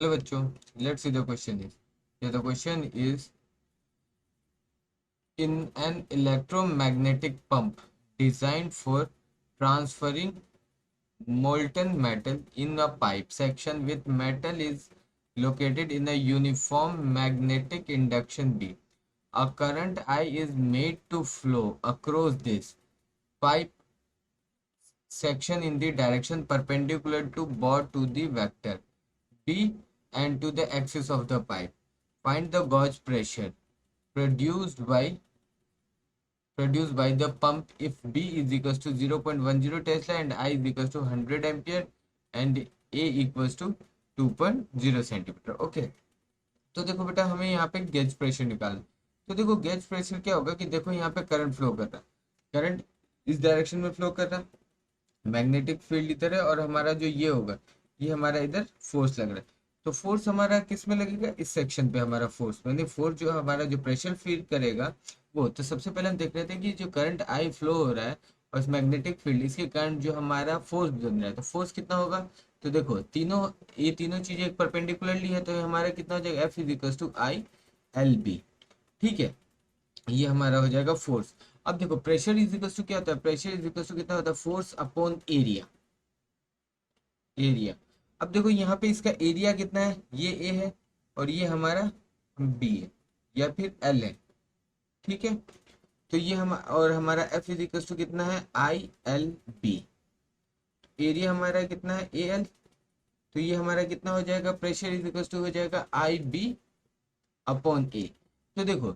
Hello bachcho, let's see the question is. Yeah, the question is, in an electromagnetic pump designed for transferring molten metal in a pipe section with metal is located in a uniform magnetic induction beam. A current I is made to flow across this pipe section in the direction perpendicular to both to the vector B and to the axis of the pipe. Find the gauge pressure produced by the pump if B is equals to 0.10 Tesla and I is equals to 100 ampere and A equals to 2.0 centimetre. Okay, तो देखो बेटा हमें यहाँ पे gauge pressure निकालना। तो देखो gauge pressure क्या होगा कि देखो यहाँ पे करंट फ्लो कर रहा है, करंट इस डायरेक्शन में फ्लो कर रहा है मैग्नेटिक फील्ड इधर है, और हमारा जो ये होगा ये हमारा इधर फोर्स लग रहा है। तो फोर्स हमारा किस में लगेगा, इस सेक्शन पे हमारा फोर्स, यानी फोर्स जो हमारा जो प्रेशर फील करेगा वो। तो सबसे पहले हम देख रहे थे कि जो करंट आई फ्लो हो रहा है और इस मैग्नेटिक फील्ड इसके कारण जो हमारा फोर्स बन रहा है, तो फोर्स कितना होगा। तो देखो तीनों ये तीनों चीजें एक परपेंडिकुलरली है, तो हमारा कितना हो जाएगा, F is equal to I L B. ठीक है, ये हमारा हो जाएगा फोर्स। अब देखो प्रेशर इज इक्वल टू क्या होता है, प्रेशर इज इक्वल टू कितना होता है, फोर्स अपॉन एरिया। एरिया, अब देखो यहाँ पे इसका एरिया कितना है, ये ए है और ये हमारा बी है या फिर एल है। ठीक है, तो ये हम और हमारा एफ इज इक्वल टू कितना है, आई एल बी। एरिया हमारा कितना है, ए एल। तो ये हमारा कितना हो जाएगा, प्रेशर इज इक्वल टू हो जाएगा आई बी अपॉन ए। तो देखो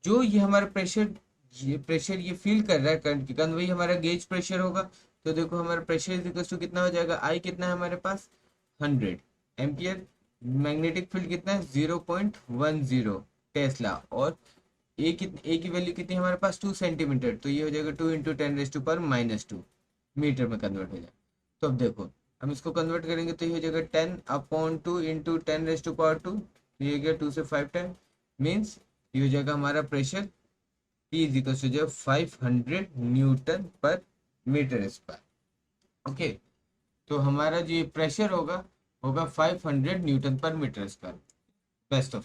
जो ये हमारा प्रेशर ये फील कर रहा है करंट के कारण, वही हमारा गेज प्रेशर होगा। तो देखो हमारा प्रेशर इज इक्वल टू कितना हो जाएगा, आई कितना है हमारे पास 100 एम्पियर, मैग्नेटिक फील्ड कितना है 0.10 टेस्ला, और ए की वैल्यू कितनी है हमारे पास 2 सेंटीमीटर। तो ये हो जाएगा 2 इंटू 10⁻², मीटर में कन्वर्ट हो जाएगा। तो अब देखो हम इसको कन्वर्ट करेंगे तो ये हो जाएगा 10/2 इंटू 10⁻²। तो ये गया 2 से 5 टाइम, मीन्स ये हो जाएगा हमारा pressure P is equal to जो 500 न्यूटन पर मीटर स्क्वायर। ओके, तो हमारा जो ये प्रेशर होगा 500 न्यूटन पर मीटर स्क्वायर। Best of